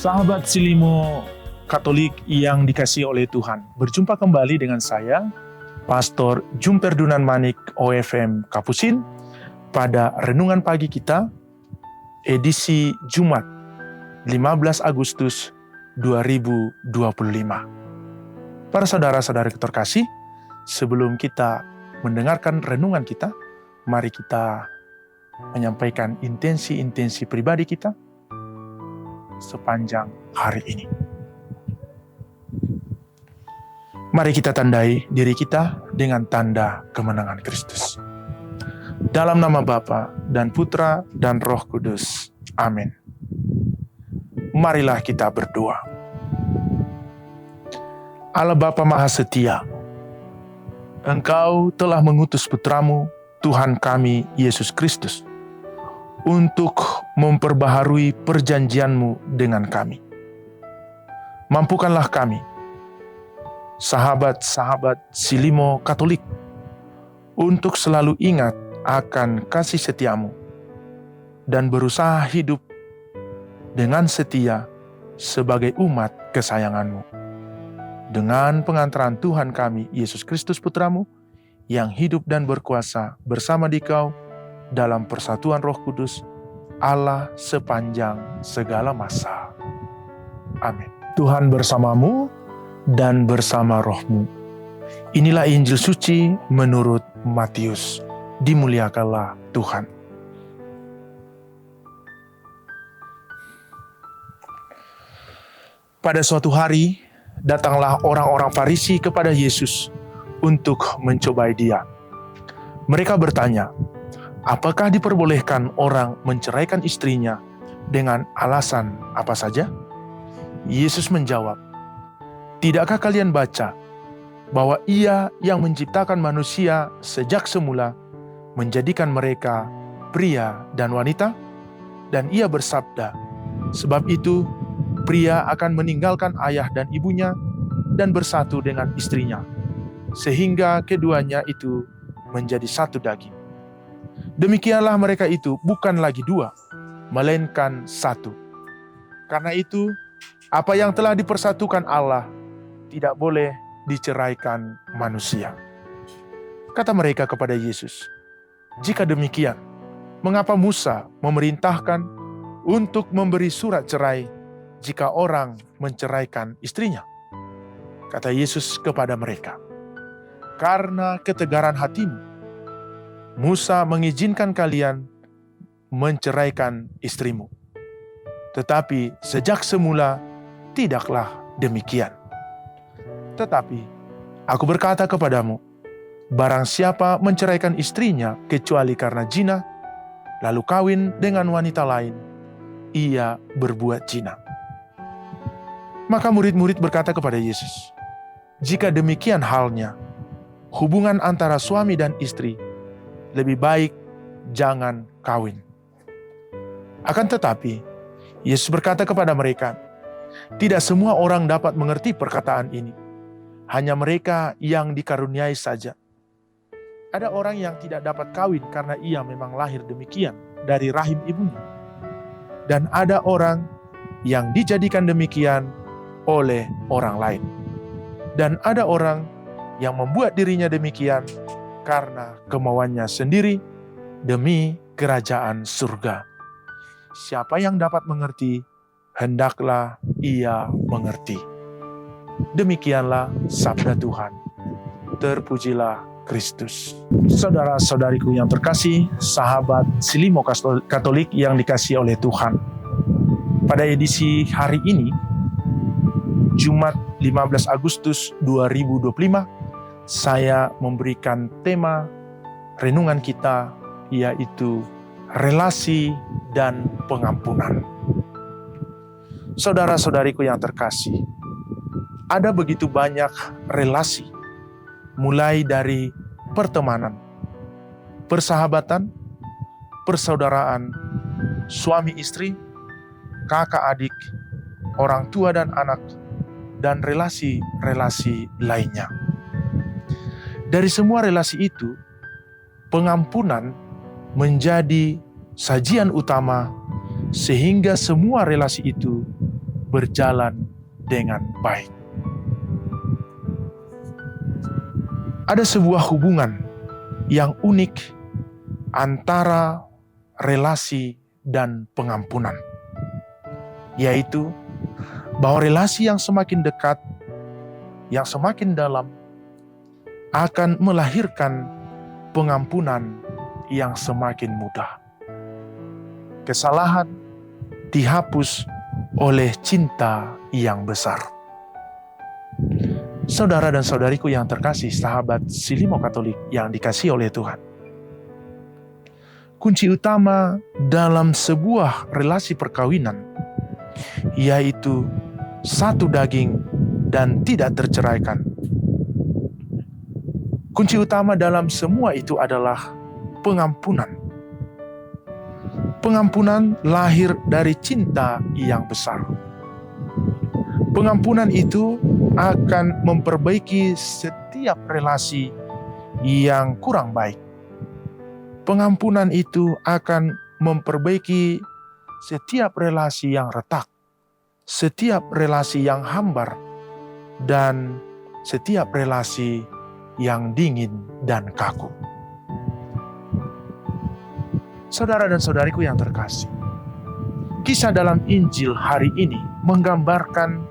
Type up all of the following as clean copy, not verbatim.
Sahabat Silimo Katolik yang dikasihi oleh Tuhan, berjumpa kembali dengan saya, Pastor Jumperdunan Manik OFM Kapusin, pada Renungan Pagi kita, edisi Jumat, 15 Agustus 2025. Para saudara-saudara terkasih, sebelum kita mendengarkan renungan kita, mari kita menyampaikan intensi-intensi pribadi kita sepanjang hari ini. Mari kita tandai diri kita dengan tanda kemenangan Kristus. Dalam nama Bapa dan Putra dan Roh Kudus. Amin. Marilah kita berdoa. Allah Bapa Maha Setia, Engkau telah mengutus Putramu, Tuhan kami Yesus Kristus, untuk memperbaharui perjanjian-Mu dengan kami. Mampukanlah kami, sahabat-sahabat Silimo Katolik, untuk selalu ingat akan kasih setia-Mu dan berusaha hidup dengan setia sebagai umat kesayangan-Mu. Dengan pengantaran Tuhan kami, Yesus Kristus Putra-Mu, yang hidup dan berkuasa bersama Dikau dalam persatuan Roh Kudus, Allah sepanjang segala masa. Amin. Tuhan bersamamu dan bersama rohmu. Inilah Injil suci menurut Matius. Dimuliakanlah Tuhan. Pada suatu hari, datanglah orang-orang Farisi kepada Yesus untuk mencobai Dia. Mereka bertanya, apakah diperbolehkan orang menceraikan istrinya dengan alasan apa saja? Yesus menjawab, tidakkah kalian baca bahwa Ia yang menciptakan manusia sejak semula menjadikan mereka pria dan wanita? Dan Ia bersabda, sebab itu pria akan meninggalkan ayah dan ibunya dan bersatu dengan istrinya, sehingga keduanya itu menjadi satu daging. Demikianlah mereka itu bukan lagi dua, melainkan satu. Karena itu, apa yang telah dipersatukan Allah tidak boleh diceraikan manusia. Kata mereka kepada Yesus, jika demikian, mengapa Musa memerintahkan untuk memberi surat cerai jika orang menceraikan istrinya? Kata Yesus kepada mereka, karena ketegaran hatimu, Musa mengizinkan kalian menceraikan istrimu. Tetapi sejak semula tidaklah demikian. Tetapi aku berkata kepadamu, barang siapa menceraikan istrinya kecuali karena zina, lalu kawin dengan wanita lain, ia berbuat zina. Maka murid-murid berkata kepada Yesus, jika demikian halnya, hubungan antara suami dan istri lebih baik jangan kawin. Akan tetapi, Yesus berkata kepada mereka, tidak semua orang dapat mengerti perkataan ini. Hanya mereka yang dikaruniai saja. Ada orang yang tidak dapat kawin karena ia memang lahir demikian dari rahim ibunya. Dan ada orang yang dijadikan demikian oleh orang lain. Dan ada orang yang membuat dirinya demikian karena kemauannya sendiri demi kerajaan surga. Siapa yang dapat mengerti, hendaklah ia mengerti. Demikianlah sabda Tuhan. Terpujilah Kristus. Saudara-saudariku yang terkasih, sahabat Silimo Katolik yang dikasihi oleh Tuhan. Pada edisi hari ini, Jumat 15 Agustus 2025, saya memberikan tema renungan kita, yaitu relasi dan pengampunan. Saudara-saudariku yang terkasih, ada begitu banyak relasi, mulai dari pertemanan, persahabatan, persaudaraan, suami istri, kakak adik, orang tua dan anak, dan relasi-relasi lainnya. Dari semua relasi itu, pengampunan menjadi sajian utama sehingga semua relasi itu berjalan dengan baik. Ada sebuah hubungan yang unik antara relasi dan pengampunan, yaitu bahwa relasi yang semakin dekat, yang semakin dalam, akan melahirkan pengampunan yang semakin mudah. Kesalahan dihapus oleh cinta yang besar. Saudara dan saudariku yang terkasih, sahabat Silimo Katolik yang dikasihi oleh Tuhan. Kunci utama dalam sebuah relasi perkawinan, yaitu satu daging dan tidak terceraikan. Kunci utama dalam semua itu adalah pengampunan. Pengampunan lahir dari cinta yang besar. Pengampunan itu akan memperbaiki setiap relasi yang kurang baik. Pengampunan itu akan memperbaiki setiap relasi yang retak, setiap relasi yang hambar, dan setiap relasi yang dingin dan kaku. Saudara dan saudariku yang terkasih, kisah dalam Injil hari ini menggambarkan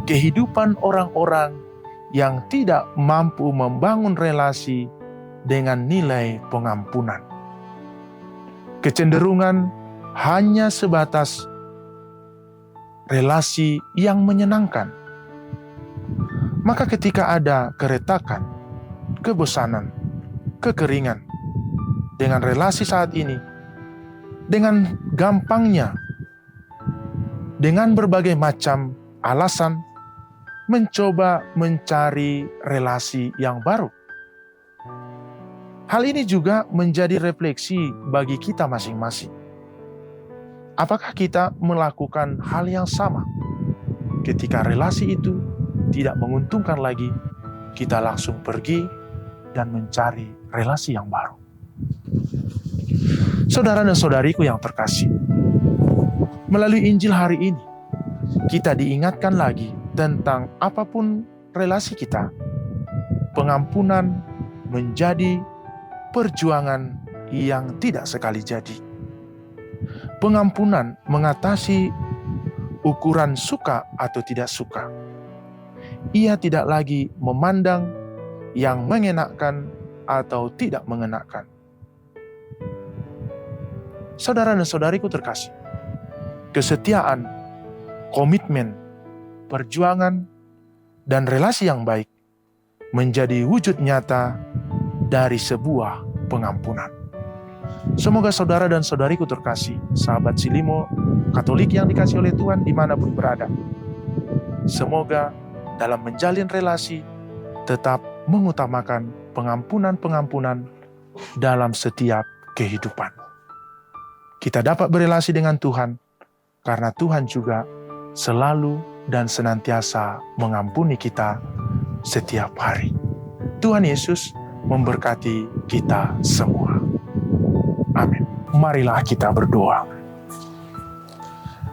kehidupan orang-orang yang tidak mampu membangun relasi dengan nilai pengampunan. Kecenderungan hanya sebatas relasi yang menyenangkan. Maka ketika ada keretakan, kebosanan, kekeringan dengan relasi saat ini, dengan gampangnya, dengan berbagai macam alasan, mencoba mencari relasi yang baru. Hal ini juga menjadi refleksi bagi kita masing-masing. Apakah kita melakukan hal yang sama? Ketika relasi itu tidak menguntungkan lagi, kita langsung pergi dan mencari relasi yang baru. Saudara dan saudariku yang terkasih, melalui Injil hari ini, kita diingatkan lagi tentang apapun relasi kita, pengampunan menjadi perjuangan yang tidak sekali jadi. Pengampunan mengatasi ukuran suka atau tidak suka. Ia tidak lagi memandang yang mengenakkan atau tidak mengenakkan. Saudara dan saudariku terkasih, kesetiaan, komitmen, perjuangan, dan relasi yang baik menjadi wujud nyata dari sebuah pengampunan. Semoga saudara dan saudariku terkasih, sahabat Silimo Katolik yang dikasihi oleh Tuhan dimanapun berada, semoga dalam menjalin relasi tetap mengutamakan pengampunan-pengampunan dalam setiap kehidupan. Kita dapat berelasi dengan Tuhan karena Tuhan juga selalu dan senantiasa mengampuni kita setiap hari. Tuhan Yesus memberkati kita semua. Amin. Marilah kita berdoa.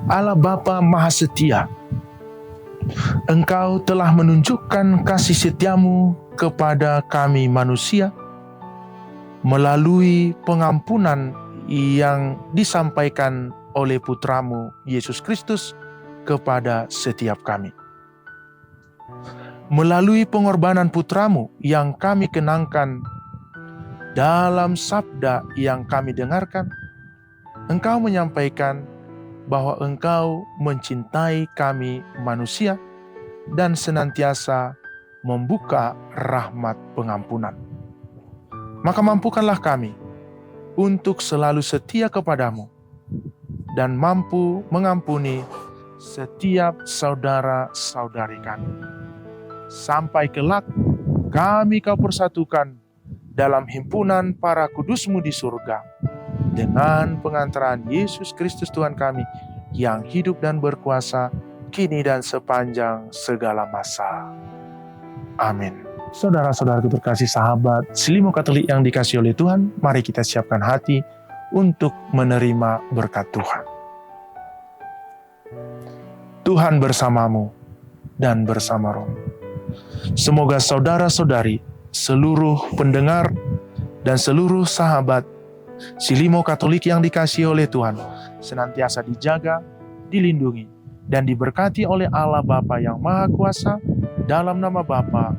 Allah Bapa Maha Setia, Engkau telah menunjukkan kasih setiamu kepada kami manusia melalui pengampunan yang disampaikan oleh Putramu Yesus Kristus kepada setiap kami. Melalui pengorbanan Putramu yang kami kenangkan dalam sabda yang kami dengarkan, Engkau menyampaikan bahwa Engkau mencintai kami manusia dan senantiasa membuka rahmat pengampunan. Maka mampukanlah kami untuk selalu setia kepadamu dan mampu mengampuni setiap saudara-saudari kami. Sampai kelak kami Kau persatukan dalam himpunan para kudus-Mu di surga, dengan pengantaran Yesus Kristus Tuhan kami, yang hidup dan berkuasa kini dan sepanjang segala masa. Amin. Saudara-saudaraku terkasih, sahabat Selimo Katolik yang dikasihi oleh Tuhan, mari kita siapkan hati untuk menerima berkat Tuhan. Tuhan bersamamu dan bersama rohmu. Semoga saudara-saudari, seluruh pendengar, dan seluruh sahabat Selimo Katolik yang dikasihi oleh Tuhan senantiasa dijaga, dilindungi, dan diberkati oleh Allah Bapa yang Maha Kuasa, dalam nama Bapa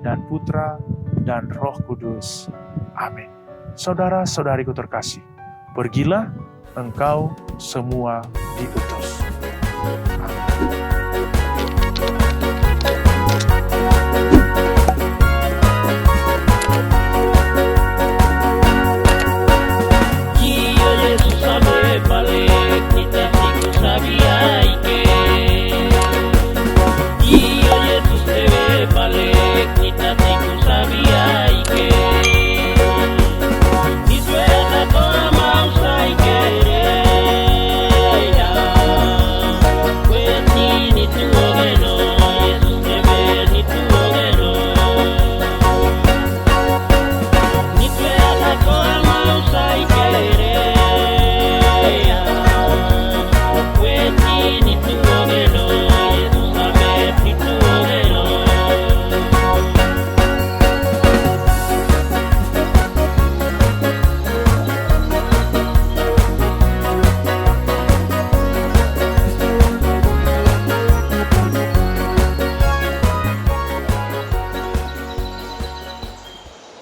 dan Putra dan Roh Kudus. Amin. Saudara-saudariku terkasih, pergilah, engkau semua diutus.